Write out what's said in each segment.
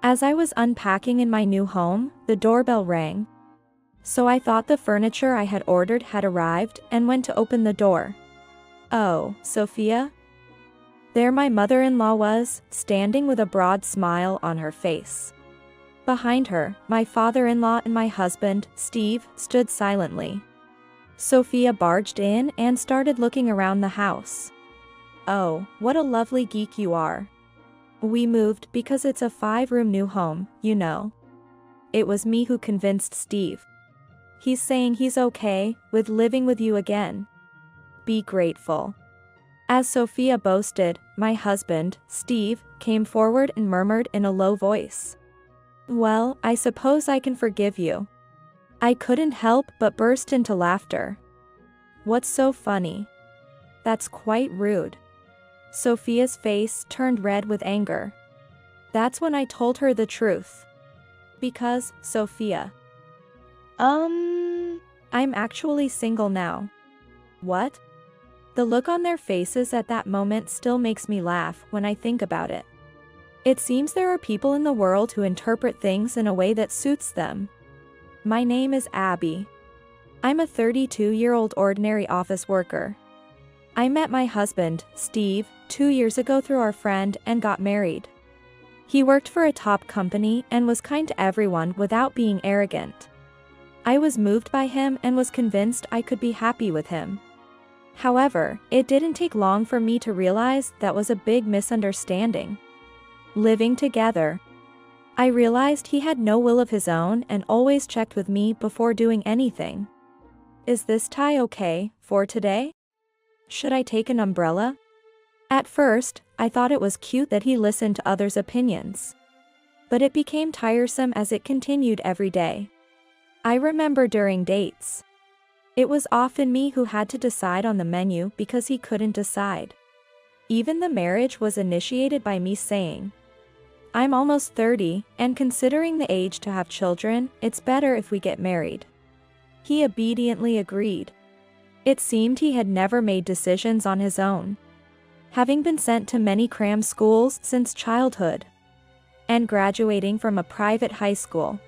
As I was unpacking in my new home, the doorbell rang. So I thought the furniture I had ordered had arrived and went to open the door. Oh, Sophia? There my mother-in-law was, standing with a broad smile on her face. Behind her, my father-in-law and my husband, Steve, stood silently. Sophia barged in and started looking around the house. Oh, what a lovely geek you are. We moved because it's a 5-room new home, you know. It was me who convinced Steve. He's saying he's okay with living with you again. Be grateful. As Sophia boasted, my husband, Steve, came forward and murmured in a low voice. Well, I suppose I can forgive you. I couldn't help but burst into laughter. What's so funny? That's quite rude. Sophia's face turned red with anger. That's when I told her the truth. Because, Sophia. I'm actually single now. What? The look on their faces at that moment still makes me laugh when I think about it. It seems there are people in the world who interpret things in a way that suits them. My name is Abby. I'm a 32-year-old ordinary office worker. I met my husband, Steve, 2 years ago through our friend and got married. He worked for a top company and was kind to everyone without being arrogant. I was moved by him and was convinced I could be happy with him. However, it didn't take long for me to realize that was a big misunderstanding. Living together, I realized he had no will of his own and always checked with me before doing anything. Is this tie okay for today? Should I take an umbrella? At first, I thought it was cute that he listened to others' opinions. But it became tiresome as it continued every day. I remember during dates. It was often me who had to decide on the menu because he couldn't decide. Even the marriage was initiated by me saying, I'm almost 30, and considering the age to have children, it's better if we get married. He obediently agreed. It seemed he had never made decisions on his own, having been sent to many cram schools since childhood, and graduating from a private high school,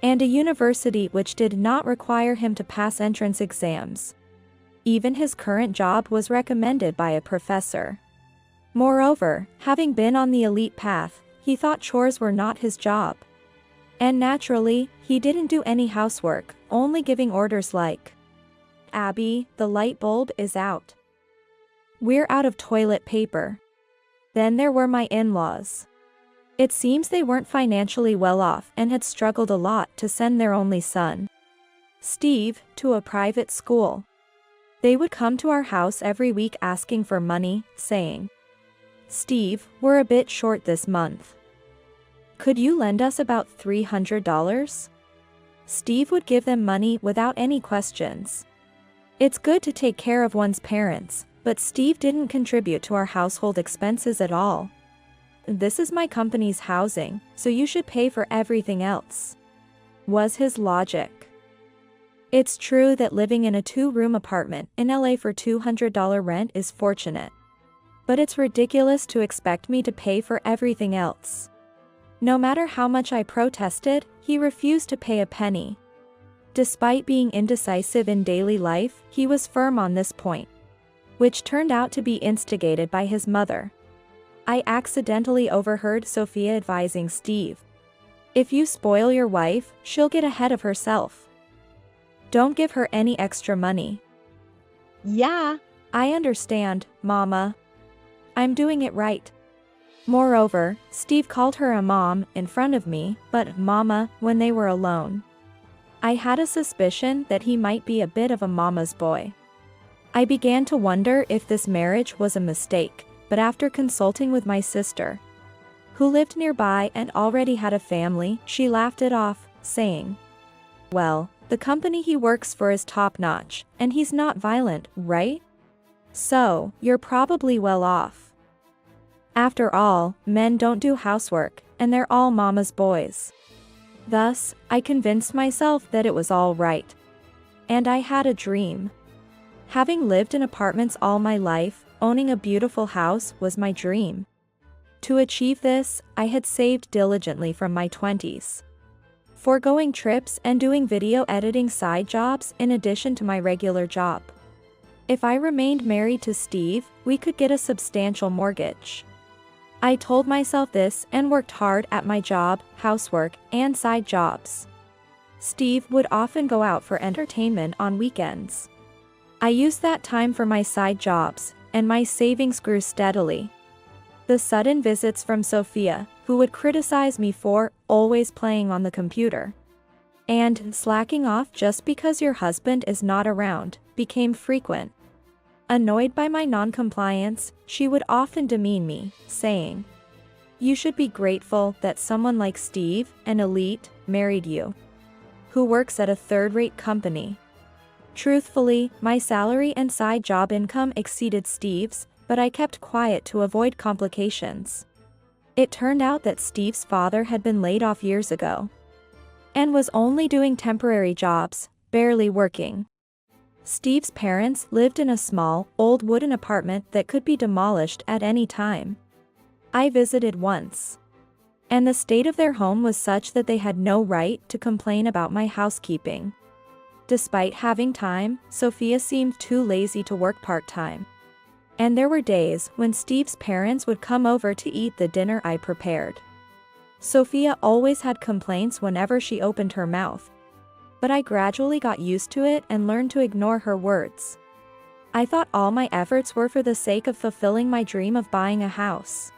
and a university which did not require him to pass entrance exams. Even his current job was recommended by a professor. Moreover, having been on the elite path, he thought chores were not his job. And naturally, he didn't do any housework, only giving orders like, Abby, the light bulb is out. We're out of toilet paper. Then there were my in-laws. It seems they weren't financially well off and had struggled a lot to send their only son, Steve, to a private school. They would come to our house every week asking for money, saying, Steve, we're a bit short this month. Could you lend us about $300? Steve would give them money without any questions. It's good to take care of one's parents, but Steve didn't contribute to our household expenses at all. This is my company's housing, so you should pay for everything else, was his logic. It's true that living in a 2-room apartment in LA for $200 rent is fortunate. But it's ridiculous to expect me to pay for everything else. No matter how much I protested, he refused to pay a penny. Despite being indecisive in daily life, he was firm on this point, which turned out to be instigated by his mother. I accidentally overheard Sophia advising Steve, if you spoil your wife, she'll get ahead of herself. Don't give her any extra money. Yeah, I understand, Mama. I'm doing it right. Moreover, Steve called her a mom in front of me, but Mama when they were alone. I had a suspicion that he might be a bit of a mama's boy. I began to wonder if this marriage was a mistake, but after consulting with my sister, who lived nearby and already had a family, she laughed it off, saying, well, the company he works for is top-notch, and he's not violent, right? So, you're probably well off. After all, men don't do housework, and they're all mama's boys. Thus, I convinced myself that it was all right. And I had a dream. Having lived in apartments all my life, owning a beautiful house was my dream. To achieve this, I had saved diligently from my 20s, foregoing trips and doing video editing side jobs in addition to my regular job. If I remained married to Steve, we could get a substantial mortgage. I told myself this and worked hard at my job, housework, and side jobs. Steve would often go out for entertainment on weekends. I used that time for my side jobs, and my savings grew steadily. The sudden visits from Sophia, who would criticize me for always playing on the computer and slacking off just because your husband is not around, became frequent. Annoyed by my non-compliance, she would often demean me, saying, "You should be grateful that someone like Steve, an elite, married you, who works at a third-rate company." Truthfully, my salary and side job income exceeded Steve's, but I kept quiet to avoid complications. It turned out that Steve's father had been laid off years ago and was only doing temporary jobs, barely working. Steve's parents lived in a small, old wooden apartment that could be demolished at any time. I visited once, and the state of their home was such that they had no right to complain about my housekeeping. Despite having time, Sophia seemed too lazy to work part-time. And there were days when Steve's parents would come over to eat the dinner I prepared. Sophia always had complaints whenever she opened her mouth, but I gradually got used to it and learned to ignore her words. I thought all my efforts were for the sake of fulfilling my dream of buying a house.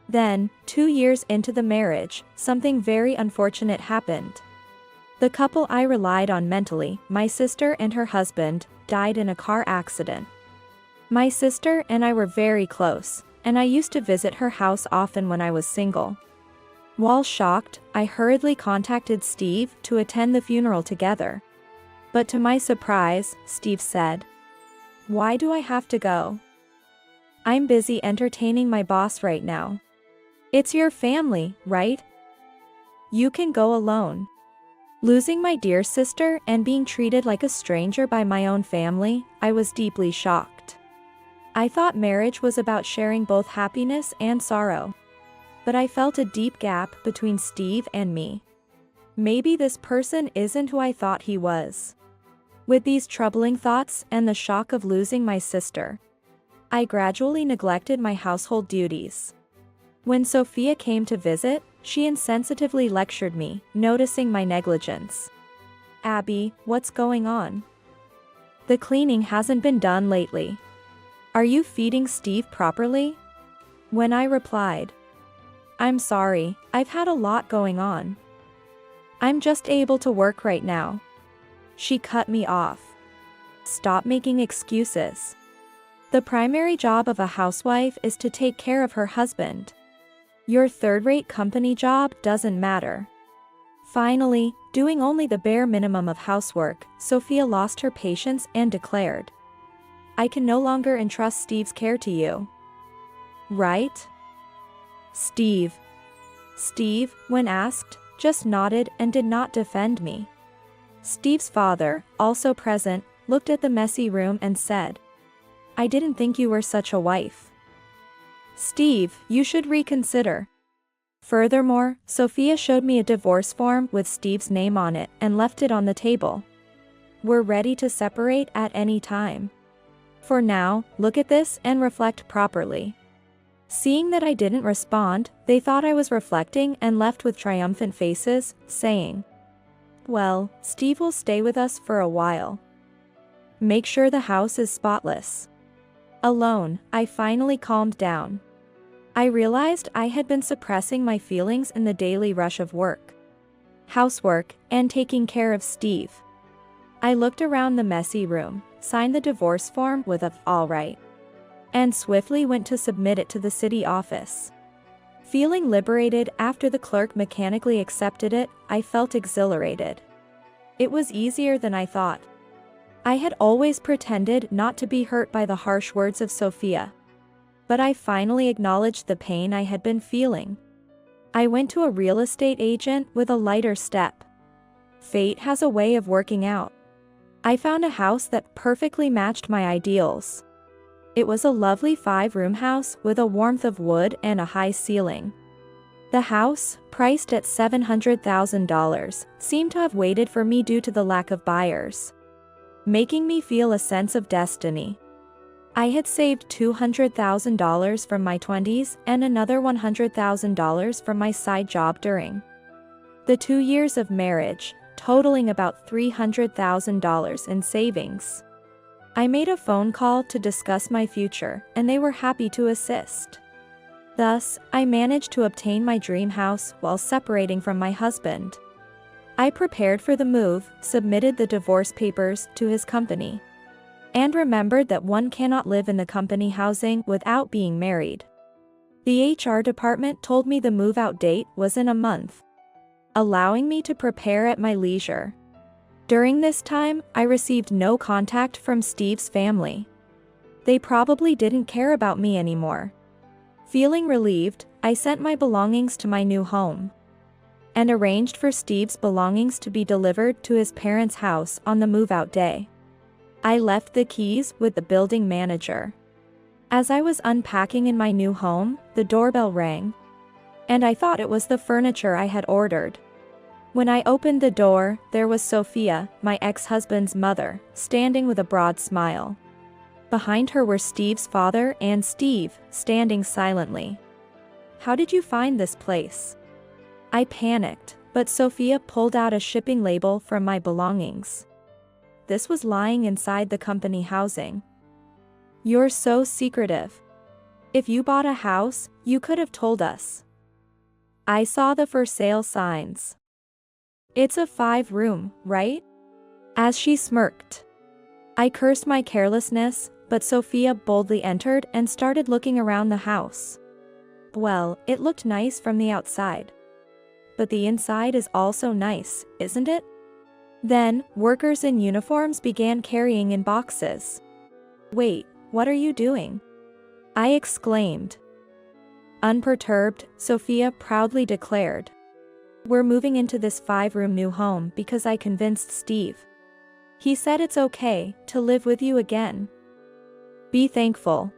Then, 2 years into the marriage, something very unfortunate happened. The couple I relied on mentally, my sister and her husband, died in a car accident. My sister and I were very close, and I used to visit her house often when I was single. While shocked, I hurriedly contacted Steve to attend the funeral together. But to my surprise, Steve said, "Why do I have to go? I'm busy entertaining my boss right now." "It's your family, right? You can go alone." Losing my dear sister and being treated like a stranger by my own family, I was deeply shocked. I thought marriage was about sharing both happiness and sorrow. But I felt a deep gap between Steve and me. Maybe this person isn't who I thought he was. With these troubling thoughts and the shock of losing my sister, I gradually neglected my household duties. When Sophia came to visit, she insensitively lectured me, noticing my negligence. "Abby, what's going on? The cleaning hasn't been done lately. Are you feeding Steve properly?" When I replied, "I'm sorry, I've had a lot going on. I'm just able to work right now," she cut me off. "Stop making excuses. The primary job of a housewife is to take care of her husband. Your third-rate company job doesn't matter." Finally, doing only the bare minimum of housework, Sophia lost her patience and declared, "I can no longer entrust Steve's care to you. Right?" Steve, when asked, just nodded and did not defend me. Steve's father, also present, looked at the messy room and said, "I didn't think you were such a wife. Steve, you should reconsider." Furthermore, Sophia showed me a divorce form with Steve's name on it and left it on the table. "We're ready to separate at any time. For now, look at this and reflect properly." Seeing that I didn't respond, they thought I was reflecting and left with triumphant faces, saying, "Well, Steve will stay with us for a while. Make sure the house is spotless." Alone, I finally calmed down. I realized I had been suppressing my feelings in the daily rush of work, housework, and taking care of Steve. I looked around the messy room, signed the divorce form with a "all right," and swiftly went to submit it to the city office. Feeling liberated after the clerk mechanically accepted it, I felt exhilarated. It was easier than I thought. I had always pretended not to be hurt by the harsh words of Sophia, but I finally acknowledged the pain I had been feeling. I went to a real estate agent with a lighter step. Fate has a way of working out. I found a house that perfectly matched my ideals. It was a lovely 5-room house with a warmth of wood and a high ceiling. The house, priced at $700,000, seemed to have waited for me due to the lack of buyers, making me feel a sense of destiny. I had saved $200,000 from my 20s and another $100,000 from my side job during the 2 years of marriage, totaling about $300,000 in savings. I made a phone call to discuss my future, and they were happy to assist. Thus, I managed to obtain my dream house while separating from my husband. I prepared for the move, submitted the divorce papers to his company, and remembered that one cannot live in the company housing without being married. The HR department told me the move-out date was in a month, allowing me to prepare at my leisure. During this time, I received no contact from Steve's family. They probably didn't care about me anymore. Feeling relieved, I sent my belongings to my new home and arranged for Steve's belongings to be delivered to his parents' house on the move-out day. I left the keys with the building manager. As I was unpacking in my new home, the doorbell rang, and I thought it was the furniture I had ordered. When I opened the door, there was Sophia, my ex-husband's mother, standing with a broad smile. Behind her were Steve's father and Steve, standing silently. "How did you find this place?" I panicked, but Sophia pulled out a shipping label from my belongings. This was lying inside the company housing. "You're so secretive. If you bought a house, you could have told us." I saw the for sale signs. "It's a 5-room, right?" As she smirked. I cursed my carelessness, but Sophia boldly entered and started looking around the house. Well, it looked nice from the outside. But the inside is also nice, isn't it? Then, workers in uniforms began carrying in boxes. "Wait, what are you doing?" I exclaimed. Unperturbed, Sophia proudly declared, "We're moving into this 5-room new home because I convinced Steve. He said it's okay to live with you again. Be thankful."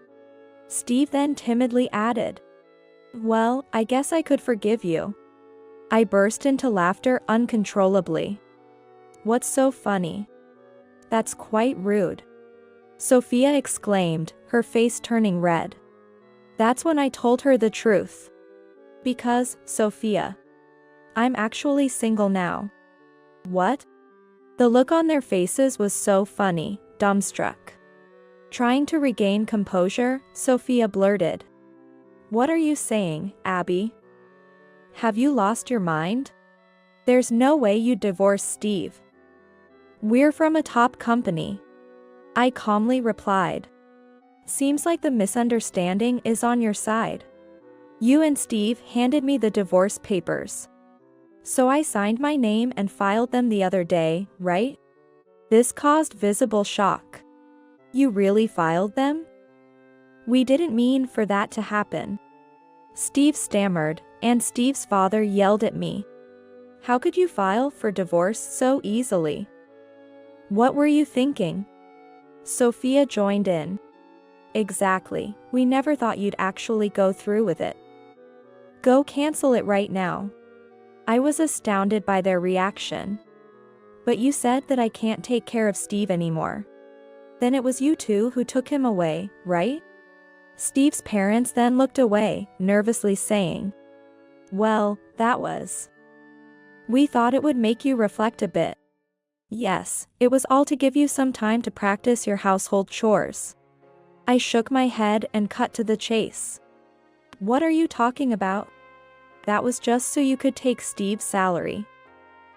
Steve then timidly added, "Well, I guess I could forgive you." I burst into laughter uncontrollably. "What's so funny?" "That's quite rude," Sophia exclaimed, her face turning red. That's when I told her the truth. "Because, Sophia, I'm actually single now." "What?" The look on their faces was so funny, dumbstruck. Trying to regain composure, Sophia blurted, "What are you saying, Abby? Have you lost your mind? There's no way you'd divorce Steve." "We're from a top company," I calmly replied. "Seems like the misunderstanding is on your side. You and Steve handed me the divorce papers. So I signed my name and filed them the other day, right?" This caused visible shock. "You really filed them?" "We didn't mean for that to happen," Steve stammered, and Steve's father yelled at me. "How could you file for divorce so easily? What were you thinking?" Sophia joined in. "Exactly, we never thought you'd actually go through with it. Go cancel it right now." I was astounded by their reaction. "But you said that I can't take care of Steve anymore. Then it was you two who took him away, right?" Steve's parents then looked away, nervously saying, "Well, that was. We thought it would make you reflect a bit." "Yes, it was all to give you some time to practice your household chores." I shook my head and cut to the chase. "What are you talking about? That was just so you could take Steve's salary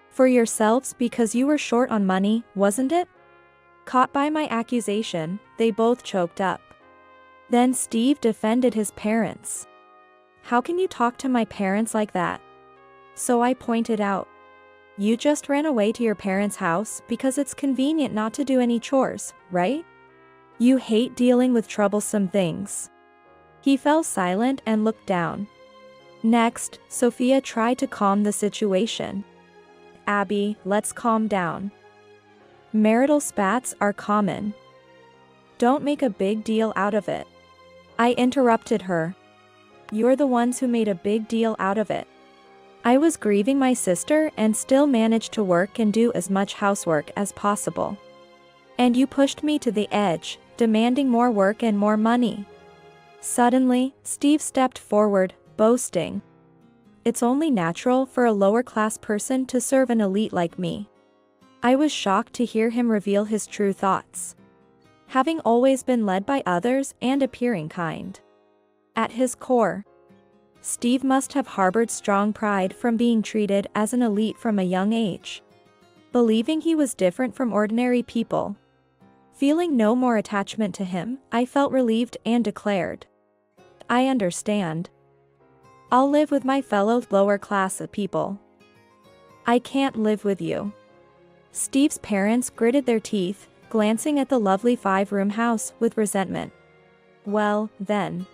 for yourselves because you were short on money, wasn't it?" Caught by my accusation, they both choked up. Then Steve defended his parents. "How can you talk to my parents like that?" So I pointed out, "You just ran away to your parents' house because it's convenient not to do any chores, right? You hate dealing with troublesome things." He fell silent and looked down. Next, Sophia tried to calm the situation. "Abby, let's calm down. Marital spats are common. Don't make a big deal out of it. I interrupted her. You're the ones who made a big deal out of it. I was grieving my sister and still managed to work and do as much housework as possible. And you pushed me to the edge, demanding more work and more money. Suddenly, Steve stepped forward, boasting. It's only natural for a lower-class person to serve an elite like me. I was shocked to hear him reveal his true thoughts. Having always been led by others and appearing kind. At his core, Steve must have harbored strong pride from being treated as an elite from a young age. Believing he was different from ordinary people. Feeling no more attachment to him, I felt relieved and declared. I understand. I'll live with my fellow lower-class people. I can't live with you. Steve's parents gritted their teeth, glancing at the lovely 5-room house with resentment. Well, then.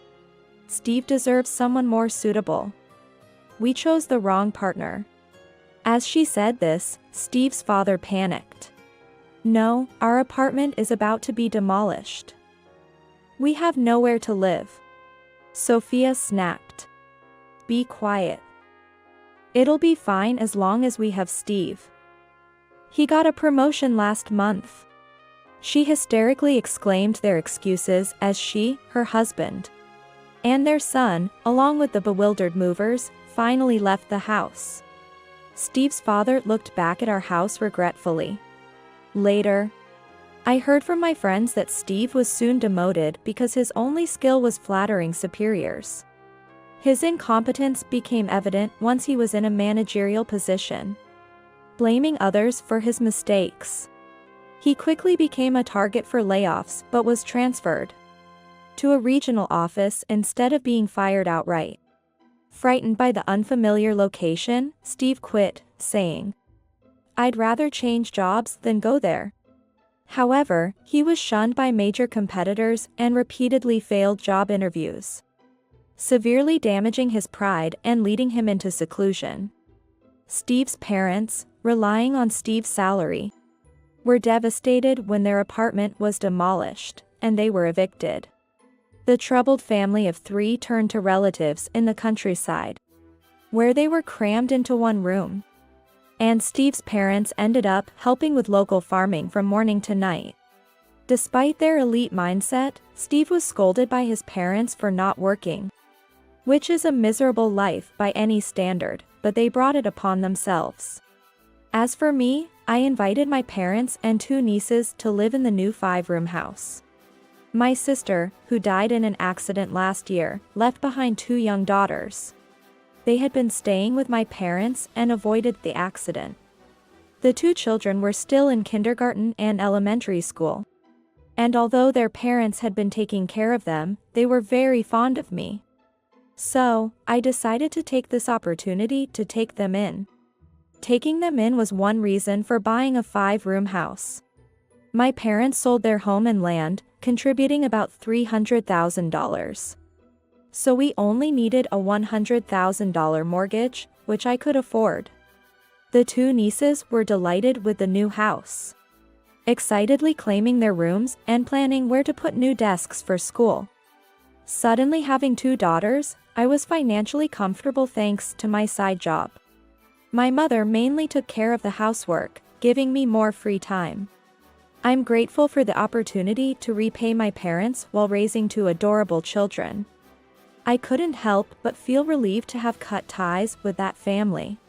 Steve deserves someone more suitable. We chose the wrong partner. As she said this, Steve's father panicked. No, our apartment is about to be demolished. We have nowhere to live. Sophia snapped. Be quiet. It'll be fine as long as we have Steve. He got a promotion last month. She hysterically exclaimed their excuses as she, her husband, and their son, along with the bewildered movers, finally left the house. Steve's father looked back at our house regretfully. Later, I heard from my friends that Steve was soon demoted because his only skill was flattering superiors. His incompetence became evident once he was in a managerial position, blaming others for his mistakes. He quickly became a target for layoffs but was transferred to a regional office instead of being fired outright. Frightened by the unfamiliar location, Steve quit, saying, I'd rather change jobs than go there. However, he was shunned by major competitors and repeatedly failed job interviews, severely damaging his pride and leading him into seclusion. Steve's parents, relying on Steve's salary, were devastated when their apartment was demolished, and they were evicted. The troubled family of 3 turned to relatives in the countryside, where they were crammed into one room. And Steve's parents ended up helping with local farming from morning to night. Despite their elite mindset, Steve was scolded by his parents for not working, which is a miserable life by any standard, but they brought it upon themselves. As for me, I invited my parents and 2 nieces to live in the new 5-room house. My sister, who died in an accident last year, left behind 2 young daughters. They had been staying with my parents and avoided the accident. The 2 children were still in kindergarten and elementary school. And although their parents had been taking care of them, they were very fond of me. So, I decided to take this opportunity to take them in. Taking them in was one reason for buying a 5-room house. My parents sold their home and land, contributing about $300,000. So we only needed a $100,000 mortgage, which I could afford. The 2 nieces were delighted with the new house, excitedly claiming their rooms and planning where to put new desks for school. Suddenly having 2 daughters, I was financially comfortable thanks to my side job. My mother mainly took care of the housework, giving me more free time. I'm grateful for the opportunity to repay my parents while raising 2 adorable children. I couldn't help but feel relieved to have cut ties with that family.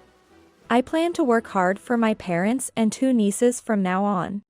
I plan to work hard for my parents and 2 nieces from now on.